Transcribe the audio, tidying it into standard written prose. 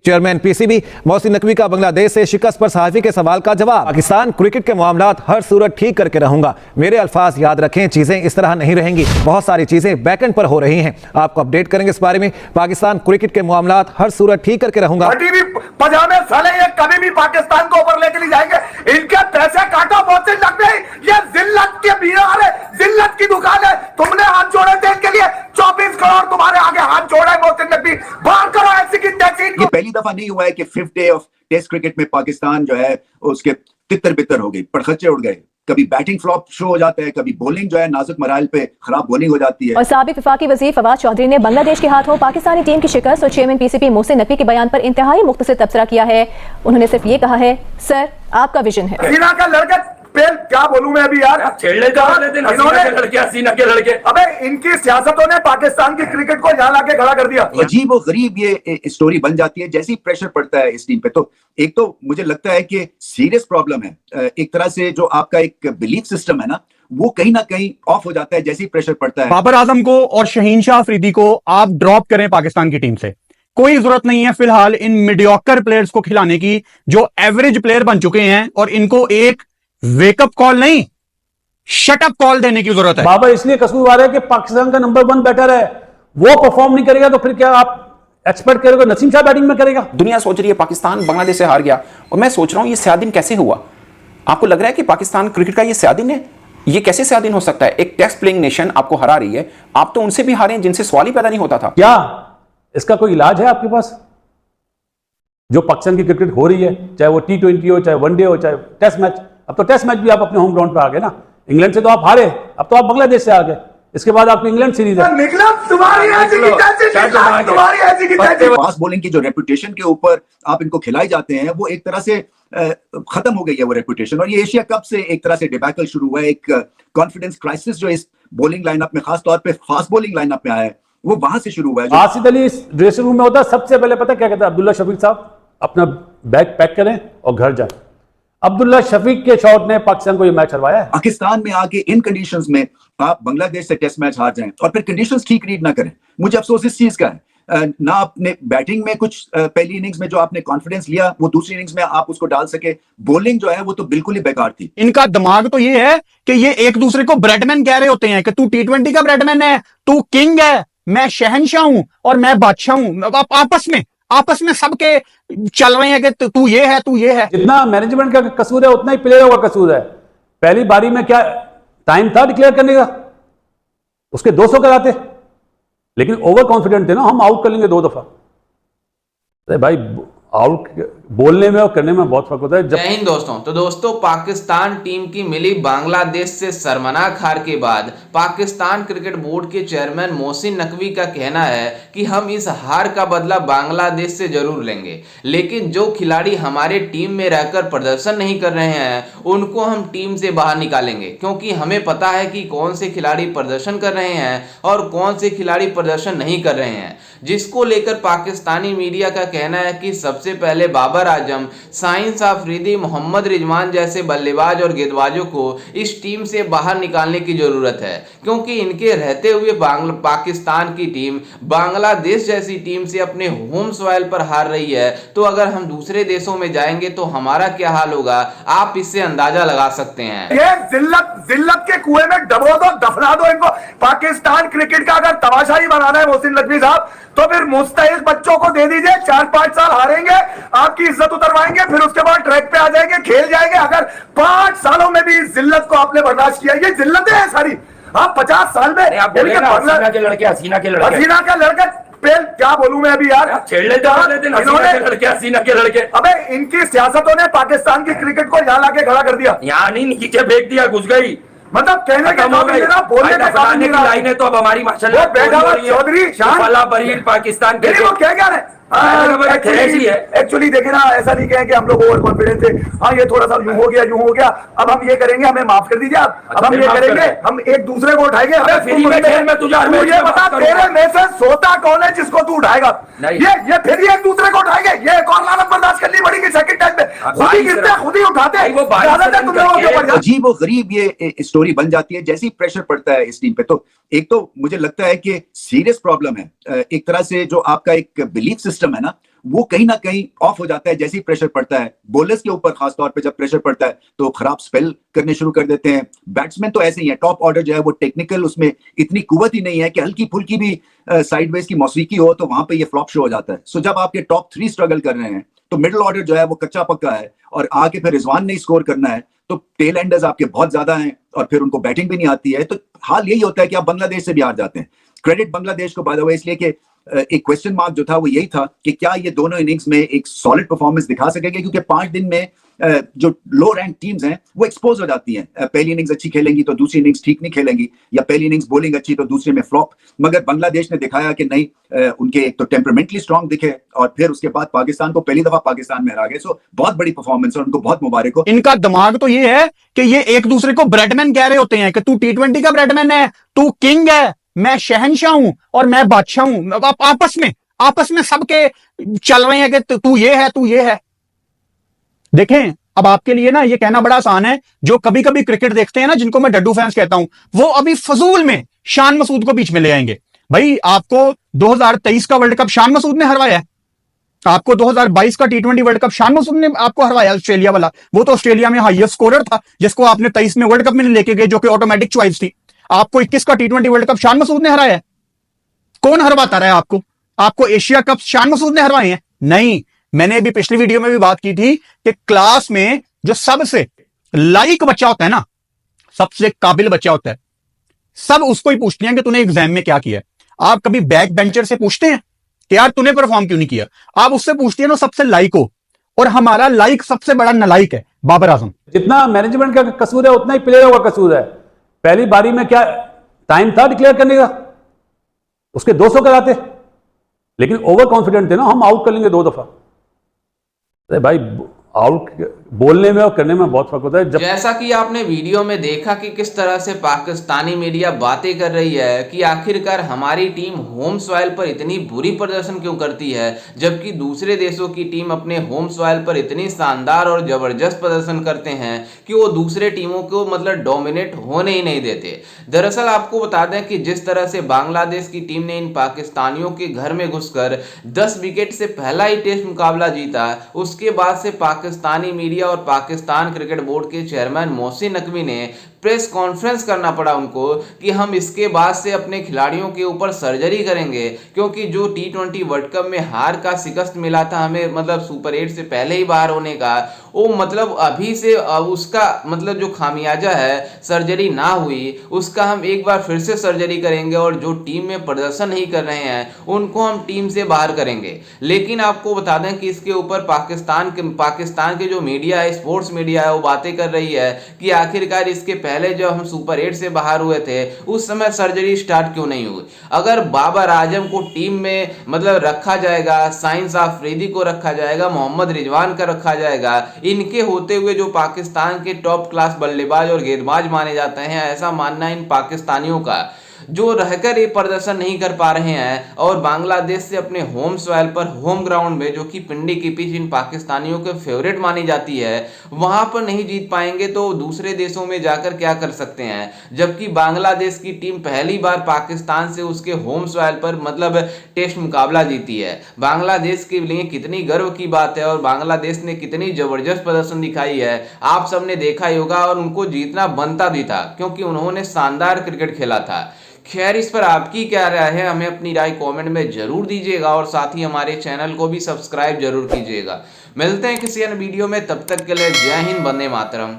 Chairman PCB Mohsin Naqvi का बांग्लादेश से शिकस्त पर सहाफी के सवाल का जवाब। पाकिस्तान क्रिकेट के मामलात हर सूरत ठीक करके रहूंगा। मेरे अल्फाज याद रखें, चीजें इस तरह नहीं रहेंगी। बहुत सारी चीजें बैकएंड पर हो रही हैं, आपको अपडेट करेंगे इस बारे में। पाकिस्तान क्रिकेट के मामलात हर सूरत ठीक करके रहूंगा। पजामे साले ये कभी भी पाकिस्तान को ऊपर लेके नहीं जाएंगे। इनके पैसे काटो मोहसिन नकवी, ये जिल्लत के बीमार है, जिल्लत की दुकान है। तुमने हाथ जोड़े थे इनके लिए, 24 करोड़ तुम्हारे आगे हाथ जोड़ा है मोहसिन नकवी। बाहर करो ऐसी की तैसी। ये पहली दफा नहीं हुआ है कि 5th day of test cricket में पाकिस्तान जो है उसके तितर बितर हो गई, पड़खच्चे उड़ गए। कभी बैटिंग फ्लॉप शो हो जाता है, कभी बॉलिंग जो है नाजुक मराइल पे खराब बॉलिंग हो जाती है। और साबिक वफाकी वज़ीर फवाद चौधरी ने बांग्लादेश के हाथों पाकिस्तानी टीम की शिकस्त और चेयरमैन पीसीबी मोहसिन नकवी के बयान पर इंतहाई मुख्तसर तबसरा किया है। उन्होंने सिर्फ ये कहा है, सर आपका विजन है। हसीना का लड़का पेल क्या बोलूं मैं अभी यार, छेड़ले हसीना के लड़के। अबे इनकी सियासतों ने पाकिस्तान की क्रिकेट को यहाँ लाके खड़ा कर दिया। अजीब और गरीब ये स्टोरी बन जाती है जैसे ही प्रेशर पड़ता है इस टीम पे। तो एक तो मुझे लगता है कि सीरियस प्रॉब्लम है, एक तरह से जो आपका एक बिलीफ सिस्टम है ना, वो कहीं ना कहीं ऑफ हो जाता है जैसे ही प्रेशर पड़ता है। बाबर आजम को और शहीन शाह अफरीदी को आप ड्रॉप करें पाकिस्तान की टीम से। कोई जरूरत नहीं है फिलहाल इन मीडियोकर प्लेयर्स को खिलाने की जो एवरेज प्लेयर बन चुके हैं, और इनको एक वेकअप कॉल नहीं, शटअप कॉल देने की जरूरत है। बाबर इसलिए कसूरवार है कि पाकिस्तान का नंबर 1 बैटर है, वो परफॉर्म नहीं करेगा तो फिर क्या आप एक्सपेक्ट करोगे नसीम शाह बैटिंग में करेगा? दुनिया सोच रही है पाकिस्तान बांग्लादेश से हार गया, और मैं सोच रहा हूं ये स्याह दिन कैसे हुआ। आपको लग रहा है कि पाकिस्तान क्रिकेट का ये स्याह दिन है? ये कैसे स्याह दिन हो सकता है? एक टेस्ट प्लेइंग नेशन आपको हरा रही है, आप तो उनसे भी हारे हैं जिनसे सवाल ही पैदा नहीं होता था। क्या इसका कोई इलाज है आपके पास? जो पाकिस्तान की क्रिकेट हो रही है, चाहे वो T20 हो, चाहे वनडे हो, चाहे टेस्ट मैच। अब तो टेस्ट मैच भी आप अपने होम ग्राउंड पे आ गए ना। इंग्लैंड से तो आप हारे, अब तो आप बांग्लादेश से आ गए। इसके बाद आपकी इंग्लैंड सीरीज है। फास्ट बॉलिंग की जो रेपुटेशन के ऊपर आप इनको खिलाए जाते हैं, वो एक तरह से खत्म हो गई है वो रेपुटेशन। और ये एशिया कप से एक तरह से डिबैकल शुरू हुआ है, एक कॉन्फिडेंस क्राइसिस जो इस बॉलिंग लाइनअप में, खास तौर पे फास्ट बॉलिंग लाइनअप में आया है, वो वहां से शुरू हुआ है। आसिफ अली ड्रेसिंग रूम में होता है, सबसे पहले पता क्या कहता है? अब्दुल्ला शफीक साहब अपना बैग पैक करें और घर जाए। अब्दुल्ला शफीक के शॉट ने पाकिस्तान को ये मैच हरवाया है। पाकिस्तान में आके इन कंडीशंस में आप बांग्लादेश से टेस्ट मैच हार जाएं और फिर कंडीशंस ठीक रीड ना करें, मुझे अफसोस इस चीज का है। ना आपने बैटिंग में कुछ पहली इनिंग्स में जो आपने कॉन्फिडेंस लिया वो दूसरी इनिंग्स में आप उसको डाल सके। बॉलिंग जो है वो तो बिल्कुल ही बेकार थी। इनका दिमाग तो ये है कि ये एक दूसरे को ब्रेडमैन कह रहे होते हैं कि तू T20 का ब्रेडमैन है, तू किंग है, मैं शहनशाह हूं और मैं बादशाह हूं। आपस में सबके चल रहे हैं कि तू ये है, तू ये है। जितना मैनेजमेंट का कसूर है उतना ही प्लेयरों का कसूर है। पहली बारी में क्या टाइम था डिक्लेयर करने का? उसके 200 कराते, लेकिन ओवर कॉन्फिडेंट थे ना, हम आउट कर लेंगे 2 दफा। अरे भाई, आउट बोलने में और करने में बहुत फर्क होता है। जय हिंद दोस्तों। तो दोस्तों, पाकिस्तान टीम की मिली बांग्लादेश से शर्मनाक हार के बाद पाकिस्तान क्रिकेट बोर्ड के चेयरमैन मोहसिन नकवी का कहना है कि हम इस हार का बदला बांग्लादेश से जरूर लेंगे, लेकिन जो खिलाड़ी हमारे टीम में रहकर प्रदर्शन नहीं कर रहे हैं उनको हम टीम से बाहर निकालेंगे, क्योंकि हमें पता है कि कौन से खिलाड़ी प्रदर्शन कर रहे हैं और कौन से खिलाड़ी प्रदर्शन नहीं कर रहे हैं। जिसको लेकर पाकिस्तानी मीडिया का कहना है कि सबसे पहले बाबर आजम, शाहीन शाह अफरीदी, मोहम्मद रिजवान जैसे बल्लेबाज और गेंदबाजों को इस टीम से बाहर निकालने की जरूरत है, क्योंकि इनके रहते हुए पाकिस्तान की टीम बांग्लादेश जैसी टीम से अपने होम सॉइल पर हार रही है। तो अगर हम दूसरे देशों में जाएंगे तो हमारा क्या हाल होगा, आप इससे अंदाजा लगा सकते हैं। ये जिल्लत के कुएं में डबो दो, दफना दो इनको। पाकिस्तान क्रिकेट का अगर तमाशा ही बनाना है मोहसिन नकवी साहब, तो फिर मुस्तैद बच्चों को दे दीजिए। 4-5 साल हारेंगे, आपकी इज्जत उतरवाएंगे, फिर उसके बाद ट्रैक पे आ जाएंगे, खेल जाएंगे। अगर 5 सालों में भी इस जिल्लत को आपने बर्दाश्त किया, ये जिल्लतें हैं सारी। आप 50 साल में हसीना के लड़के हसीना का लड़का पेल क्या बोलूं मैं अभी यार, छेड़ले हसीना के लड़के। अबे इनकी सियासतों ने पाकिस्तान की क्रिकेट को यहाँ लाके खड़ा कर दिया। यहाँ नहीं, नीचे फेंक दिया, घुस गई। मतलब कहने का बोलने का लाइनें तो अब हमारी माशाल्लाह चौधरी शाह पाकिस्तान के वो क्या है एक्चुअली देखे ना, ऐसा नहीं कहें कि हम लोग ओवर कॉन्फिडेंट थे। हाँ, ये थोड़ा सा यूं हो गया, अब हम ये करेंगे, हमें माफ कर दीजिए आप। अब हम ये करेंगे, हम एक दूसरे को उठाएंगे। मुझे बता, तेरे में से सोता कौन है जिसको तू उठाएगा? ये फिर एक दूसरे को उठाएंगे। ये एक और लानत बर्दाश्त करनी पड़ेगी सेकंड टाइम पे। खुद ही गिरते, खुद ही उठाते। अजीब और गरीब ये स्टोरी बन जाती है जैसे ही प्रेशर पड़ता है इस टीम पे। तो एक तो मुझे लगता है कि सीरियस प्रॉब्लम है, एक तरह से जो आपका एक बिलीफ सिस्टम है ना, वो कहीं ना कहीं ऑफ हो जाता है जैसे ही प्रेशर पड़ता है। बॉलर्स के ऊपर खासतौर पे जब प्रेशर पड़ता है तो खराब स्पेल करने शुरू कर देते हैं। बैट्समैन तो ऐसे ही है, टॉप ऑर्डर जो है वो टेक्निकल, उसमें इतनी कुव्वत ही नहीं है कि हल्की फुल्की भी साइडवेज की मौसीकी हो तो वहां पे ये फ्लॉप शो हो जाता है। सो जब आपके टॉप 3 स्ट्रगल कर रहे हैं तो मिडिल ऑर्डर जो है वो कच्चा पक्का है और आके फिर रिजवान ने स्कोर करना है तो टेल एंडर्स आपके बहुत ज्यादा हैं और फिर उनको बैटिंग भी नहीं आती है। तो हाल यही होता है कि आप बांग्लादेश से भी हार जाते हैं। क्रेडिट बांग्लादेश को बाय द वे इसलिए कि एक क्वेश्चन मार्क जो था वो यही था कि क्या ये दोनों इनिंग्स में एक सॉलिड परफॉर्मेंस दिखा सकेंगे, क्योंकि 5 दिन में जो लो रैंक टीम्स हैं वो एक्सपोज हो जाती हैं। पहली इनिंग्स अच्छी खेलेंगी तो दूसरी इनिंग्स ठीक नहीं खेलेंगी, या पहली इनिंग्स बॉलिंग अच्छी तो दूसरे में फ्लॉप। मगर बांग्लादेश ने दिखाया कि नहीं, उनके एक तो टेम्परामेंटली स्ट्रांग दिखे और फिर उसके बाद पाकिस्तान को पहली दफा पाकिस्तान में हरा गए। सो बहुत बड़ी परफॉर्मेंस है, उनको बहुत मुबारक हो। इनका दिमाग तो ये है कि ये एक दूसरे को ब्रेडमैन कह रहे होते हैं कि तू T20 का ब्रेडमैन है, तू किंग है, मैं शहनशाह हूं और मैं बादशाह हूं। आप आपस में सबके चल रहे हैं कि तू ये है, तू ये है। देखें, अब आपके लिए ना ये कहना बड़ा आसान है, जो कभी कभी क्रिकेट देखते हैं ना, जिनको मैं डड्डू फैंस कहता हूं, वो अभी फजूल में शान मसूद को बीच में ले आएंगे। भाई, आपको 2023 का वर्ल्ड कप शान मसूद ने हरवाया है, आपको 2022 का T20 world cup Shan Masood ने आपको हरवाया, ऑस्ट्रेलिया वाला। वो तो ऑस्ट्रेलिया में हाईएस्ट स्कोरर था जिसको आपने 23 में वर्ल्ड कप में लेके गए, जो कि ऑटोमेटिक चॉइस थी। आपको 21 का T20 world cup Shan Masood ने हराया है। कौन हरवाता रहा है आपको एशिया कप शान मसूद ने हरवाए हैं? नहीं। मैंने अभी पिछली वीडियो में भी बात की थी कि क्लास में जो सबसे लाइक बच्चा होता है ना, सबसे काबिल बच्चा होता है, सब उसको ही पूछते हैं कि तूने एग्जाम में क्या किया। आप कभी बैक बेंचर से पूछते हैं कि यार तूने परफॉर्म क्यों नहीं किया? आप उससे पूछते हैं ना सबसे लाइक हो, और हमारा लाइक सबसे बड़ा नलाइक है, बाबर आजम। जितना मैनेजमेंट का कसूर है उतना ही प्लेयरों का कसूर है। पहली बारी में क्या टाइम था डिक्लेयर करने का? उसके 200 कराते, लेकिन ओवर कॉन्फिडेंट थे ना, हम आउट कर लेंगे 2 दफा। अरे भाई, आउट बोलने में और करने में बहुत फर्क होता है। जैसा कि आपने वीडियो में देखा कि किस तरह से पाकिस्तानी मीडिया बातें कर रही है कि आखिरकार हमारी टीम होम सॉइल पर इतनी बुरी प्रदर्शन क्यों करती है, जबकि दूसरे देशों की टीम अपने होम सॉइल पर इतनी शानदार और जबरदस्त प्रदर्शन करते हैं कि वो दूसरे टीमों को मतलब डोमिनेट होने ही नहीं देते। दरअसल आपको बता दें कि जिस तरह से बांग्लादेश की टीम ने इन पाकिस्तानियों के घर में घुसकर 10 विकेट से पहला ही टेस्ट मुकाबला जीता, उसके बाद से पाकिस्तानी मीडिया और पाकिस्तान क्रिकेट बोर्ड के चेयरमैन मोहसिन नकवी ने प्रेस कॉन्फ्रेंस करना पड़ा उनको कि हम इसके बाद से अपने खिलाड़ियों के ऊपर सर्जरी करेंगे, क्योंकि जो T20 वर्ल्ड कप में हार का शिकस्त मिला था हमें, मतलब सुपर 8 से पहले ही बाहर होने का, वो मतलब अभी से उसका मतलब जो खामियाजा है सर्जरी ना हुई, उसका हम एक बार फिर से सर्जरी करेंगे और जो टीम में प्रदर्शन नहीं कर रहे हैं उनको हम टीम से बाहर करेंगे। लेकिन आपको बता दें कि इसके ऊपर पाकिस्तान के जो मीडिया है, स्पोर्ट्स मीडिया है, वो बातें कर रही है कि आखिरकार इसके पहले जब हम सुपर 8 से बाहर हुए थे उस समय सर्जरी स्टार्ट क्यों नहीं हुई। अगर बाबर आजम को टीम में मतलब रखा जाएगा, साइंस आफरीदी को रखा जाएगा, मोहम्मद रिजवान का रखा जाएगा, इनके होते हुए जो पाकिस्तान के टॉप क्लास बल्लेबाज और गेंदबाज माने जाते हैं, ऐसा मानना इन पाकिस्तानियों का, जो रहकर ये प्रदर्शन नहीं कर पा रहे हैं और बांग्लादेश से अपने होम सॉइल पर, होम ग्राउंड में, जो कि पिंडी की पिच इन पाकिस्तानियों के फेवरेट मानी जाती है, वहां पर नहीं जीत पाएंगे तो दूसरे देशों में जाकर क्या कर सकते हैं। जबकि बांग्लादेश की टीम पहली बार पाकिस्तान से उसके होम सॉइल पर मतलब टेस्ट मुकाबला जीती है। बांग्लादेश के लिए कितनी गर्व की बात है और बांग्लादेश ने कितनी जबरदस्त प्रदर्शन दिखाई है, आप सबने देखा ही होगा और उनको जीतना बनता भी था क्योंकि उन्होंने शानदार क्रिकेट खेला था। खैर, इस पर आपकी क्या राय है, हमें अपनी राय कमेंट में जरूर दीजिएगा और साथ ही हमारे चैनल को भी सब्सक्राइब जरूर कीजिएगा। मिलते हैं किसी अन्य वीडियो में, तब तक के लिए जय हिंद, वंदे मातरम।